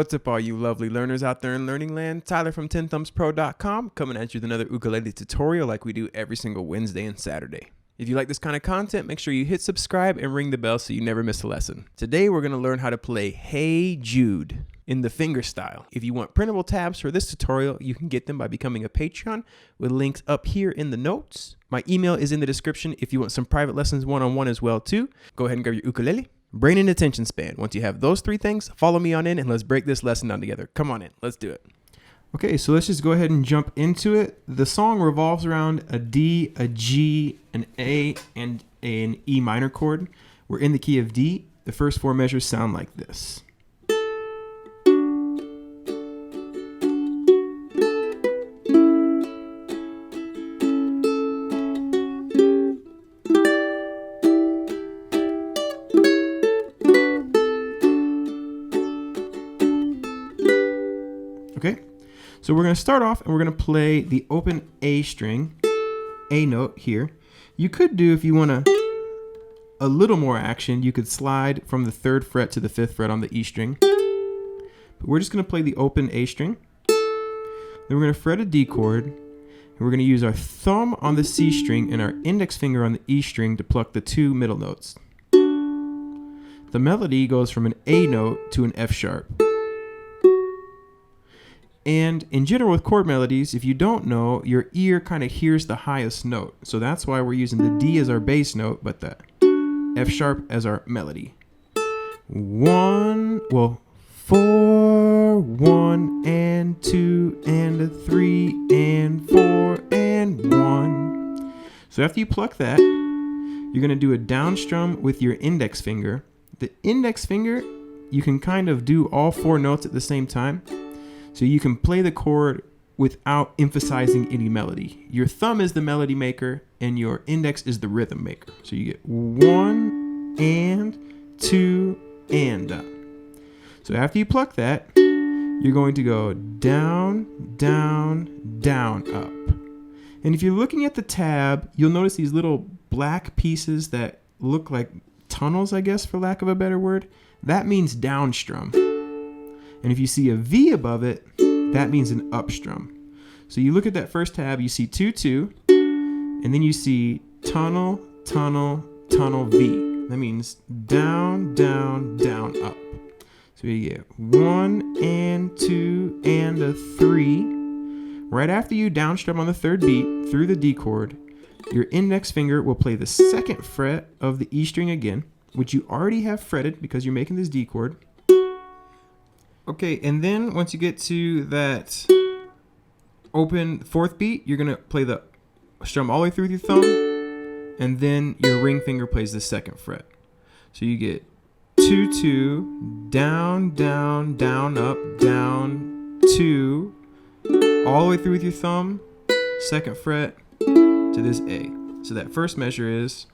What's up, all you lovely learners out there in learning land? Tyler from 10thumbspro.com coming at you with another ukulele tutorial like we do every single Wednesday and Saturday. If you like this kind of content, make sure you hit subscribe and ring the bell so you never miss a lesson. Today we're going to learn how to play Hey Jude in the fingerstyle. If you want printable tabs for this tutorial, you can get them by becoming a Patreon with links up here in the notes. My email is in the description if you want some private lessons one-on-one as well too. Go ahead and grab your ukulele. Brain and attention span. Once you have those three things, follow me on in and let's break this lesson down together. Come on in. Let's do it. Okay, so let's just go ahead and jump into it. The song revolves around a D, a G, an A, and an E minor chord. We're in the key of D. The first four measures sound like this. Okay, so we're going to start off and we're going to play the open A string, A note here. You could do, if you want a little more action, you could slide from the 3rd fret to the 5th fret on the E string. But we're just going to play the open A string. Then we're going to fret a D chord, and we're going to use our thumb on the C string and our index finger on the E string to pluck the 2 middle notes. The melody goes from an A note to an F sharp. And in general with chord melodies, if you don't know, your ear kind of hears the highest note. So that's why we're using the D as our bass note, but the F sharp as our melody. 4, 1 and 2 and a 3 and 4 and 1. So after you pluck that, you're going to do a down strum with your index finger. The index finger, you can kind of do all 4 notes at the same time. So you can play the chord without emphasizing any melody. Your thumb is the melody maker and your index is the rhythm maker. So you get 1 and 2 and up. So after you pluck that, you're going to go down, down, down, up. And if you're looking at the tab, you'll notice these little black pieces that look like tunnels, I guess, for lack of a better word. That means down strum. And if you see a V above it, that means an up strum. So you look at that first tab, you see 2, 2, and then you see tunnel, tunnel, tunnel, V. That means down, down, down, up. So you get 1 and 2 and a 3. Right after you down strum on the 3rd beat through the D chord, your index finger will play the 2nd fret of the E string again, which you already have fretted because you're making this D chord. Okay, and then once you get to that open 4th beat, you're going to play the strum all the way through with your thumb, and then your ring finger plays the 2nd fret. So you get 2, 2, down, down, down, up, down, 2, all the way through with your thumb, 2nd fret to this A. So that first measure is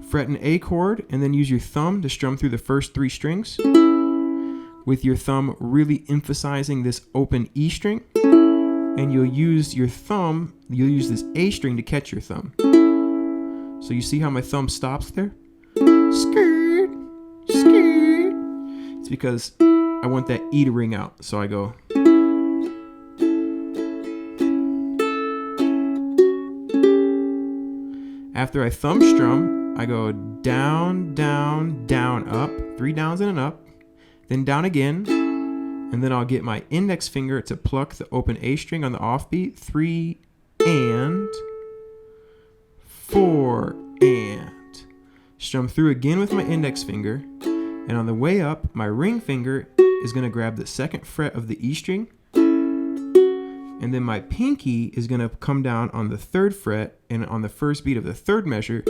fret an A chord and then use your thumb to strum through the first 3 strings with your thumb really emphasizing this open E string, and you'll use this A string to catch your thumb. So you see how my thumb stops there? Skirt, skirt. It's because I want that E to ring out. So I go. After I thumb strum, I go down, down, down, up, 3 downs and an up, then down again, and then I'll get my index finger to pluck the open A string on the offbeat, 3 and 4 and. Strum through again with my index finger, and on the way up, my ring finger is going to grab the 2nd fret of the E string, and then my pinky is going to come down on the 3rd fret, and on the first beat of the 3rd measure,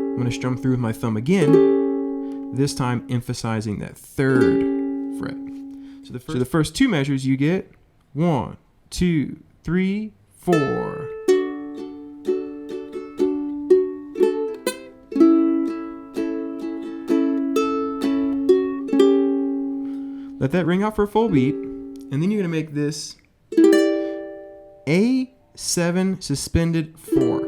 I'm going to strum through with my thumb again, this time emphasizing that 3rd fret. So the first 2 measures you get 1, 2, 3, 4. Let that ring out for a full beat, and then you're going to make this A7 suspended 4.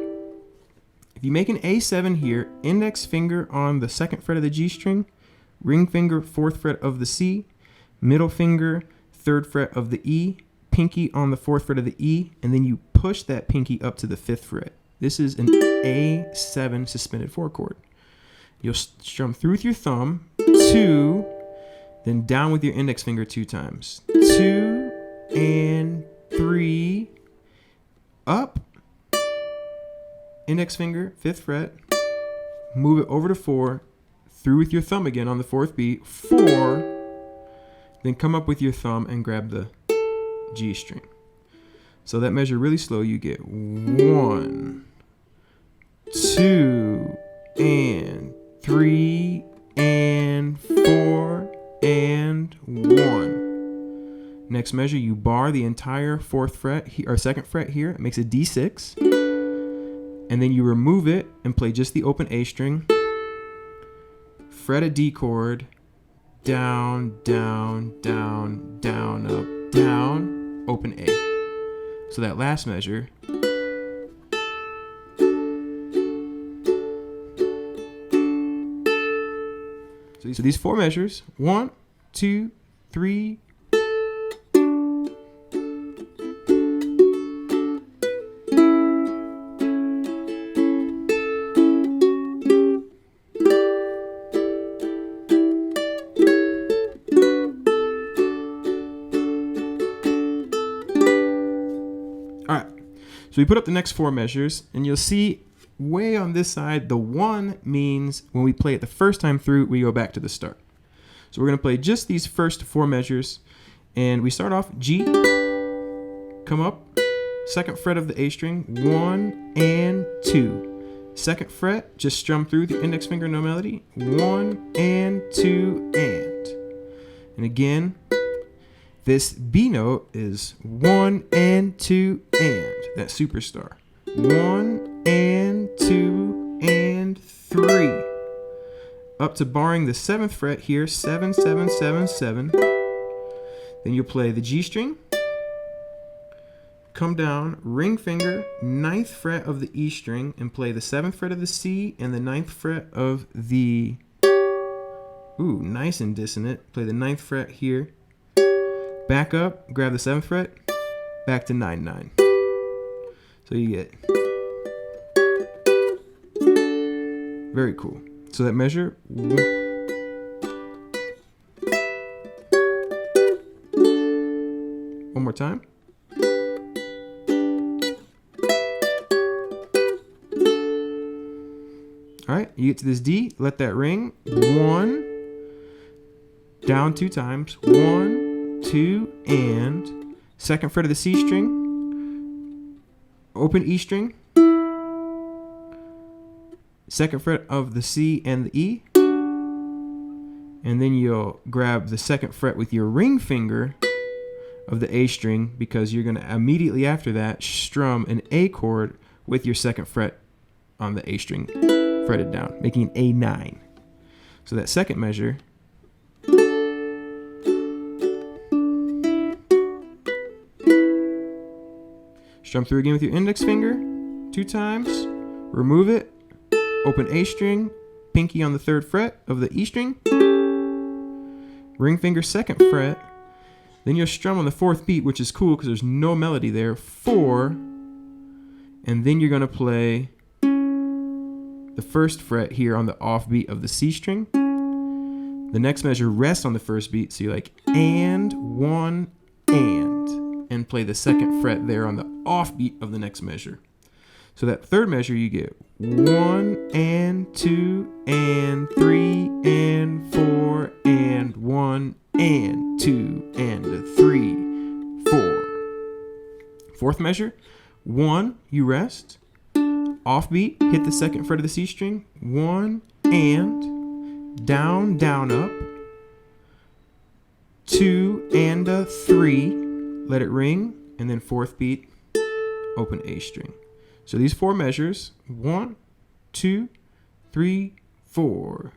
If you make an A7 here, index finger on the 2nd fret of the G string, ring finger 4th fret of the C, middle finger 3rd fret of the E, pinky on the 4th fret of the E, and then you push that pinky up to the 5th fret. This is an A7 suspended 4 chord. You'll strum through with your thumb, 2, then down with your index finger 2 times. 2 and 3, up, index finger, 5th fret, move it over to 4, through with your thumb again on the 4th beat, 4, then come up with your thumb and grab the G string. So that measure really slow, you get 1, 2, and 3, and 4, and 1. Next measure, you bar the entire 4th fret or 2nd fret here. It makes a D6. And then you remove it and play just the open A string. Fret a D chord. Down, down, down, down, up, down, open A. So that last measure. So these 4 measures, 1, 2, 3. All right, so we put up the next 4 measures, and you'll see way on this side, the 1 means when we play it the first time through, we go back to the start. So we're going to play just these first 4 measures, and we start off G, come up, 2nd fret of the A string, 1 and 2. 2nd fret, just strum through with your index finger, no melody, 1 and 2 and again, this B note is 1 and 2 and, that superstar. 1 and 2 and 3. Up to barring the 7th fret here, 7, 7, 7, 7. Then you'll play the G string, come down, ring finger, 9th fret of the E string, and play the 7th fret of the C and the 9th fret of the, ooh, nice and dissonant. Play the 9th fret here. Back up, grab the 7th fret, back to 9, 9. So you get, very cool. So that measure, one more time. All right, you get to this D, let that ring. 1, down 2 times. 1, 2, and 2nd fret of the C string, open E string, 2nd fret of the C and the E, and then you'll grab the 2nd fret with your ring finger of the A string, because you're going to immediately after that strum an A chord with your 2nd fret on the A string fretted down, making an A9. So that second measure, strum through again with your index finger 2 times, remove it, open A string, pinky on the 3rd fret of the E string, ring finger 2nd fret, then you'll strum on the 4th beat, which is cool because there's no melody there, 4, and then you're going to play the 1st fret here on the off beat of the C string. The next measure rests on the 1st beat, so you're like, and 1, and play the 2nd fret there on the off beat of the next measure. So that 3rd measure, you get 1 and 2 and 3 and 4 and 1 and 2 and 3, 4. 4th measure, 1, you rest, off beat, hit the 2nd fret of the C string, 1 and down, down, up, 2 and a 3, let it ring, and then 4th beat, open A string. So these 4 measures, 1, 2, 3, 4.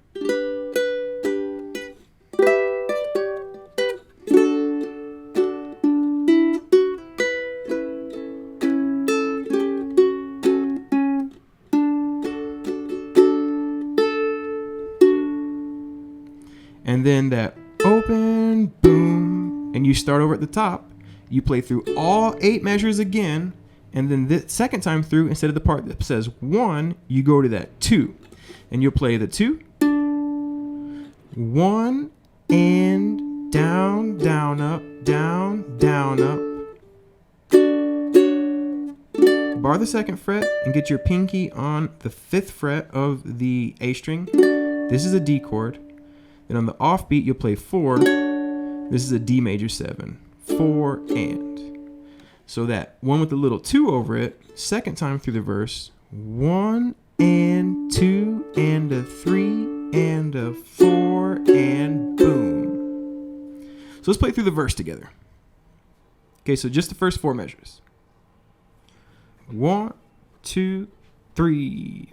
and then that open, boom, and you start over at the top. You play through all 8 measures again, and then the second time through, instead of the part that says 1, you go to that 2, and you'll play the 2, 1, and down, down, up, down, down, up. Bar the 2nd fret and get your pinky on the 5th fret of the A string. This is a D chord. Then on the offbeat, you'll play 4. This is a D major 7. 4 and. So that one with the little 2 over it, second time through the verse, 1 and 2 and a 3 and a 4 and boom. So let's play through the verse together. Okay, so just the first 4 measures. 1, 2, 3.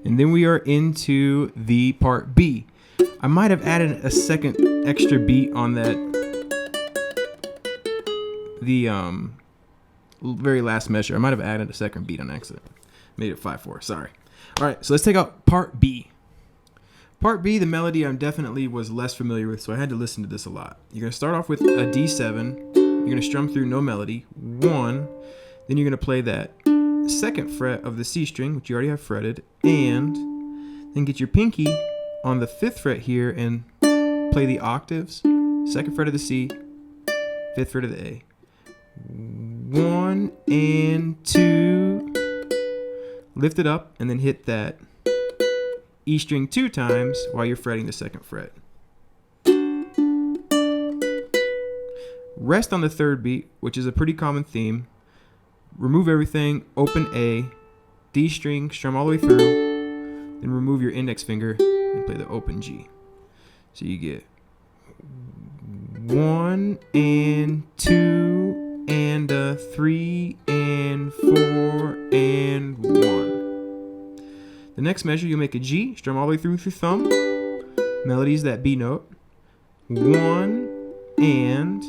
And then we are into the part B. I might have added a second extra beat on that, the very last measure. I might have added a second beat on accident. Made it 5/4, sorry. All right, so let's take out part B. Part B, the melody I definitely was less familiar with, so I had to listen to this a lot. You're gonna start off with a D7. You're gonna strum through no melody, 1. Then you're gonna play that 2nd fret of the C string, which you already have fretted, and then get your pinky on the 5th fret here and play the octaves. 2nd fret of the C, 5th fret of the A. 1 and 2. Lift it up and then hit that E string 2 times while you're fretting the 2nd fret. Rest on the 3rd beat, which is a pretty common theme. Remove everything, open A, D string, strum all the way through, then remove your index finger and play the open G. So you get 1 and 2 and a 3 and 4 and 1. The next measure, you'll make a G, strum all the way through with your thumb. Melody is that B note. 1 and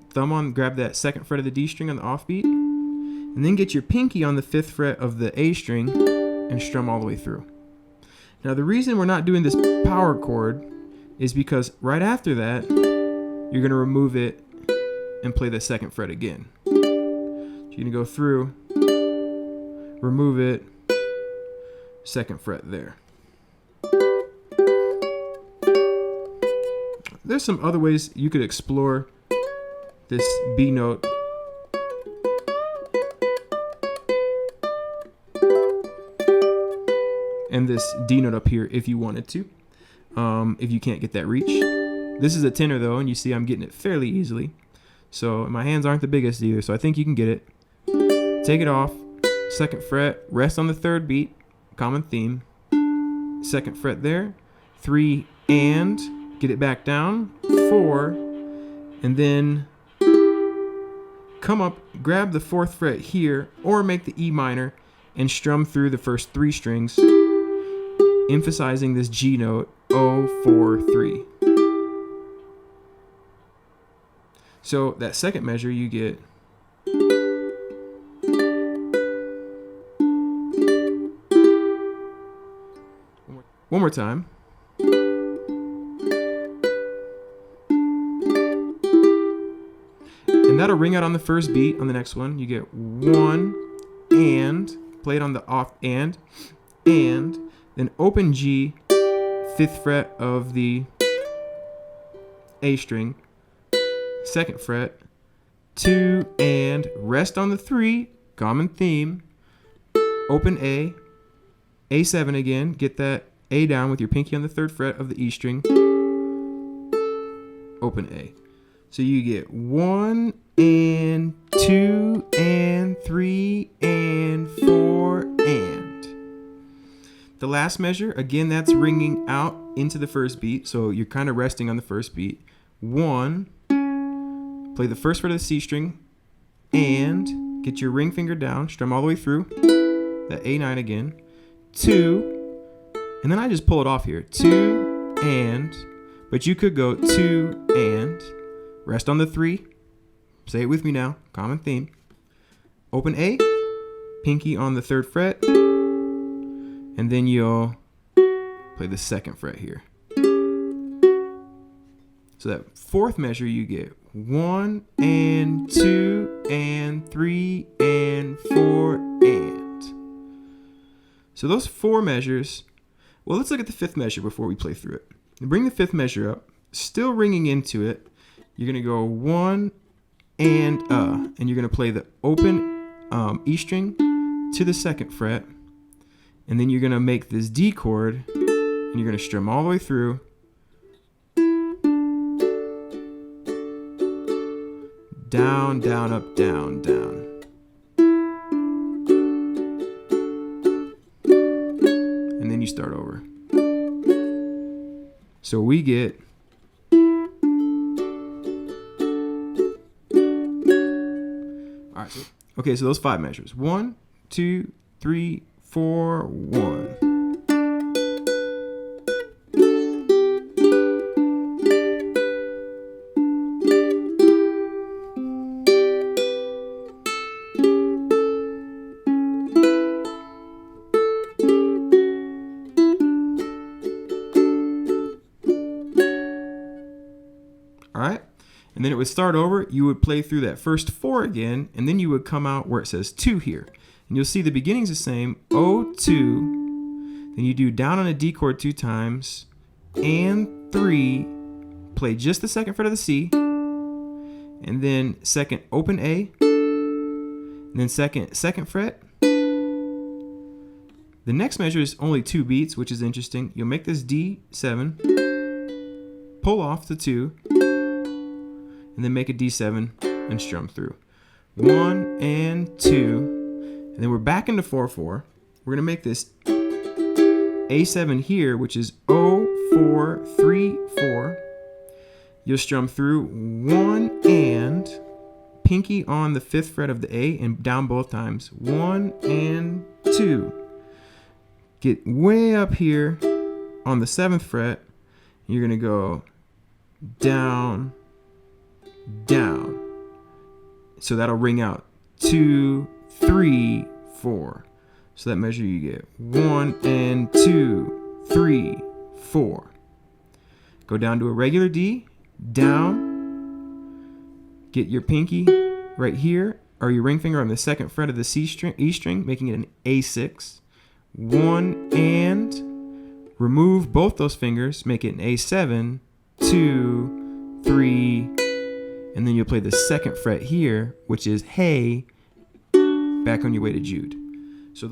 thumb on, grab that 2nd fret of the D string on the offbeat. And then get your pinky on the 5th fret of the A string and strum all the way through. Now the reason we're not doing this power chord is because right after that, you're gonna remove it and play the 2nd fret again. So you're gonna go through, remove it, 2nd fret there. There's some other ways you could explore this B note. And this D note up here if you wanted to, if you can't get that reach. This is a tenor though, and you see I'm getting it fairly easily. So my hands aren't the biggest either, so I think you can get it. Take it off, 2nd fret, rest on the 3rd beat, common theme. 2nd fret there, 3 and, get it back down, 4, and then come up, grab the 4th fret here, or make the E minor, and strum through the first 3 strings, emphasizing this G note, 0, 4, 3. So that 2nd measure you get one more time. And that'll ring out on the 1st beat. On the next one, you get 1 and, play it on the off and, then open G, 5th fret of the A string, 2nd fret, 2 and rest on the 3, common theme, open A, A7 again, get that A down with your pinky on the 3rd fret of the E string, open A. So you get 1 and 2 and 3 and 4 and. The last measure, again, that's ringing out into the first beat, so you're kind of resting on the first beat. 1, play the 1st fret of the C string, and get your ring finger down, strum all the way through, that A9 again, 2, and then I just pull it off here, 2 and, but you could go 2 and, rest on the 3, say it with me now, common theme, open A, pinky on the 3rd fret, and then you'll play the 2nd fret here. So that 4th measure you get 1 and 2 and 3 and 4 and. So those 4 measures, well, let's look at the 5th measure before we play through it. Bring the 5th measure up, still ringing into it. You're going to go 1 and you're going to play the open E string to the 2nd fret, and then you're going to make this D chord, and you're going to strum all the way through, down, down, up, down, down. And then you start over. So we get all right, okay, so those 5 measures. 1, 2, 3, 4, 1. All right, and then it would start over. You would play through that first 4 again, and then you would come out where it says 2 here. And you'll see the beginning's the same, O2, then you do down on a D chord 2 times, and 3, play just the 2nd fret of the C, and then 2nd open A, and then 2nd fret. The next measure is only 2 beats, which is interesting. You'll make this D7, pull off the 2, and then make a D7 and strum through. 1 and 2. And then we're back into 4/4. We're going to make this A7 here, which is 0, 4, 3, 4. You'll strum through 1 and, pinky on the 5th fret of the A and down both times. 1 and 2. Get way up here on the 7th fret. You're going to go down, down. So that'll ring out 2, 3, 4. So that measure you get 1 and 2, 3, 4. Go down to a regular D, down. Get your pinky right here, or your ring finger on the 2nd fret of the E string, making it an A6. 1 and, remove both those fingers, make it an A7, 2, 3, and then you'll play the 2nd fret here, which is hey, back on your way to Jude. So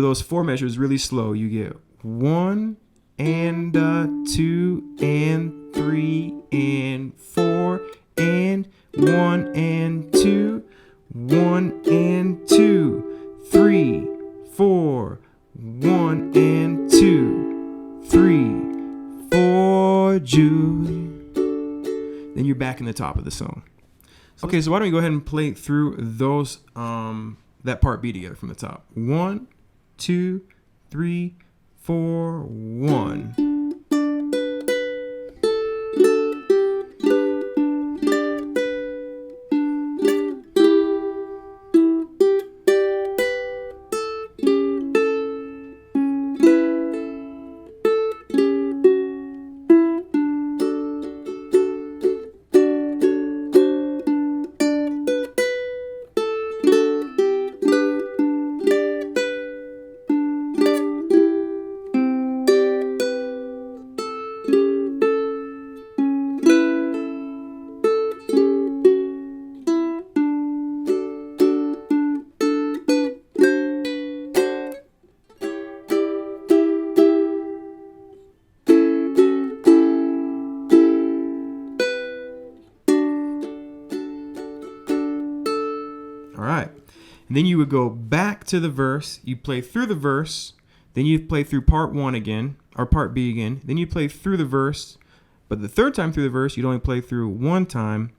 those 4 measures really slow. You get 1 and 2 and 3 and 4 and 1 and 2, 1 and 2, 3, 4, 1 and 2, 3, 4, Jude. Then you're back in the top of the song. Okay, so why don't we go ahead and play through those that part B together from the top. 1, 2, 3, 4, 1. All right. And then you would go back to the verse. You play through the verse. Then you play through part 1 again, or part B again. Then you play through the verse. But the third time through the verse, you'd only play through 1 time.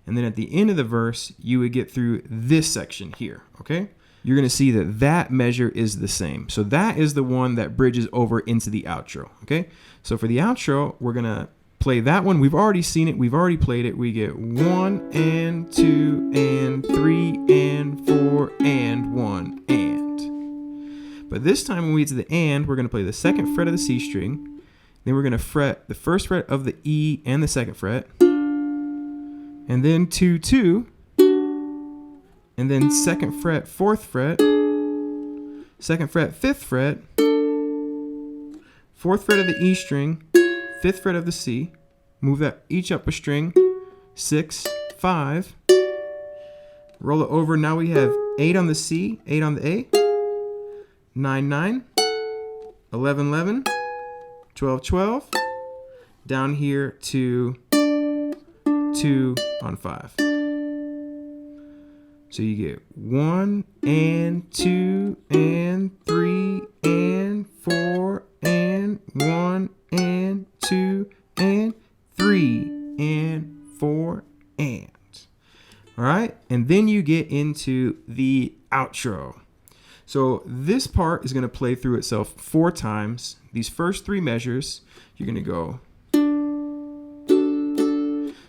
And then at the end of the verse, you would get through this section here, okay? You're going to see that that measure is the same. So that is the one that bridges over into the outro, okay? So for the outro, we're going to play that one. We've already seen it. We've already played it. We get 1 and 2 and 3 and 4 and 1 and. But this time when we get to the and, we're going to play the 2nd fret of the C string. Then we're going to fret the 1st fret of the E and the 2nd fret. And then 2, 2. And then 2nd fret, 4th fret. 2nd fret, 5th fret. 4th fret of the E string. 5th fret of the C. Move that each up a string. 6, 5. Roll it over. Now we have 8 on the C, 8 on the A. 9, 9. 11, 11. 12, 12. Down here to 2 on 5. So you get 1 and 2 and 3 and 4 and 1 and 2 and 3 and 4 and. All right, and then you get into the outro. So this part is going to play through itself 4 times. These first 3 measures, you're going to go.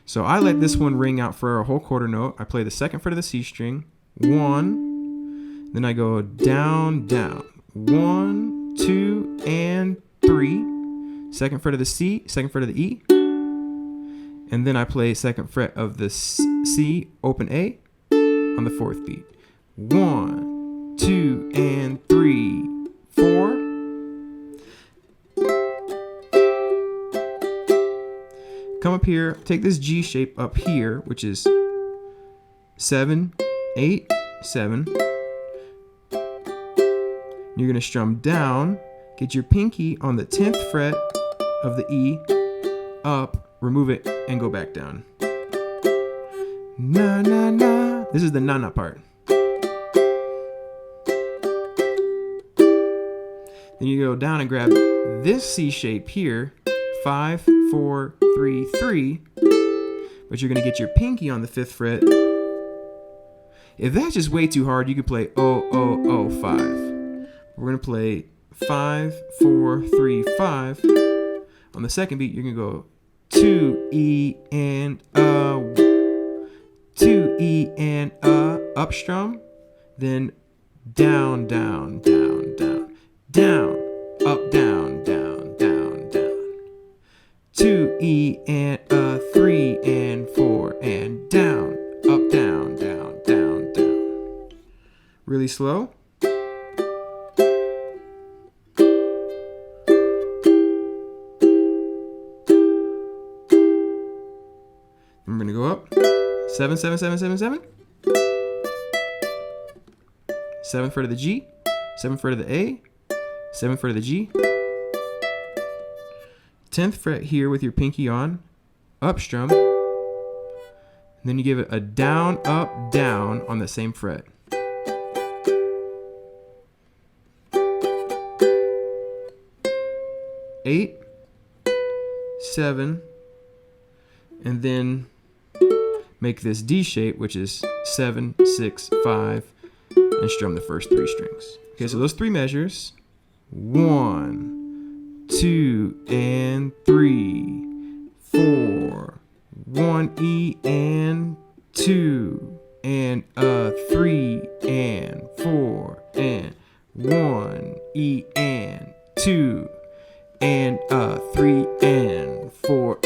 So I let this one ring out for a whole quarter note. I play the 2nd fret of the C string, 1. Then I go down, down. 1, 2, and 3. 2nd fret of the C, 2nd fret of the E. And then I play 2nd fret of the C, open A, on the 4th beat. 1, 2, and 3, 4. Come up here, take this G shape up here, which is 7, 8, 7. You're going to strum down, get your pinky on the 10th fret of the E, up, remove it, and go back down. Na, na, na. This is the na, na part. Then you go down and grab this C shape here, 5, 4, 3, 3, but you're going to get your pinky on the 5th fret. If that's just way too hard, you can play 0, 0, 0, 5. We're going to play 5, 4, 3, 5. On the 2nd beat, you're going to go 2, E, and 2, E, and up strum, then down, down, down, down, down, up, down, down, down, down. 2, E, and 3, and 4, and down, up, down, down, down, down. Really slow. Then we're going to go up. 7, 7, 7, 7, 7. 7th fret of the G, 7th fret of the A, 7th fret of the G. 10th fret here with your pinky on, up strum. And then you give it a down, up, down on the same fret. Eight, 7, and then make this D shape, which is 7, 6, 5, and strum the first 3 strings. Okay, so those 3 measures, 1, 2, and 3, 4, 1, E, and 2, and 3, and 4, and 1, E, and 2, and 3, and 4.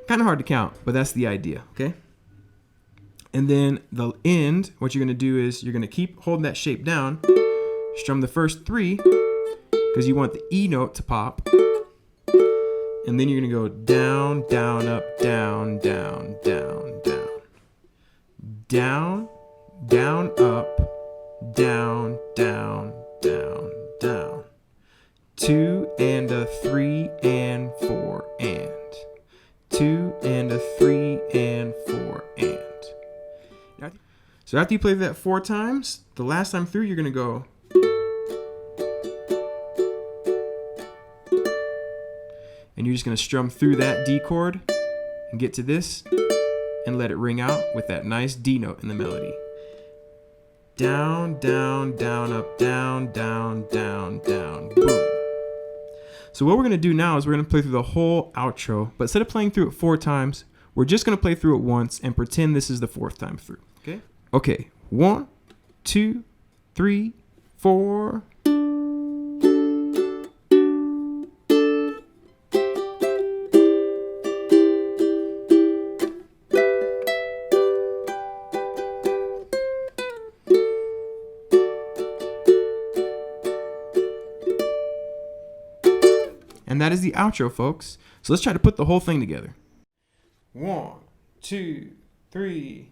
Kind of hard to count, but that's the idea, okay? And then the end, what you're going to do is you're going to keep holding that shape down, strum the first 3, because you want the E note to pop. And then you're going to go down, down, up, down, down, down, down. Down, down, up, down, down, down, down. 2 and a 3 and 4 and. 2 and a 3 and 4 and. So after you play that 4 times, the last time through, you're going to go. And you're just going to strum through that D chord and get to this and let it ring out with that nice D note in the melody. Down, down, down, up, down, down, down, down, boom. So what we're going to do now is we're going to play through the whole outro, but instead of playing through it 4 times, we're just going to play through it once and pretend this is the 4th time through. Okay? Okay. 1, 2, 3, 4. And that is the outro, folks. So let's try to put the whole thing together. 1, 2, 3.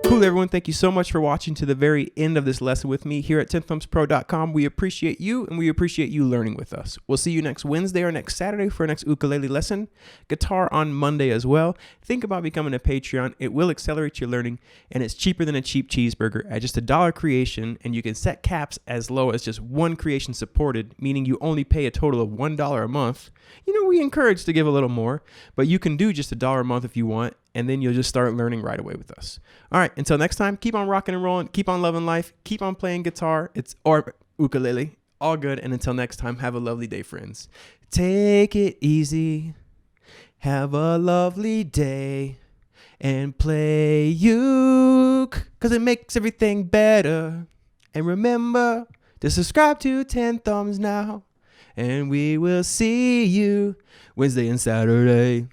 Cool, everyone. Thank you so much for watching to the very end of this lesson with me here at 10thumbspro.com. We appreciate you, and we appreciate you learning with us. We'll see you next Wednesday or next Saturday for our next ukulele lesson. Guitar on Monday as well. Think about becoming a Patreon. It will accelerate your learning, and it's cheaper than a cheap cheeseburger at just $1 creation, and you can set caps as low as just 1 creation supported, meaning you only pay a total of $1 a month. You know, we encourage to give a little more, but you can do just $1 a month if you want, and then you'll just start learning right away with us. All right, until next time, keep on rocking and rolling, keep on loving life, keep on playing guitar, or ukulele, all good, and until next time, have a lovely day, friends. Take it easy, have a lovely day, and play uke, 'cause it makes everything better. And remember to subscribe to 10 Thumbs now. And we will see you Wednesday and Saturday.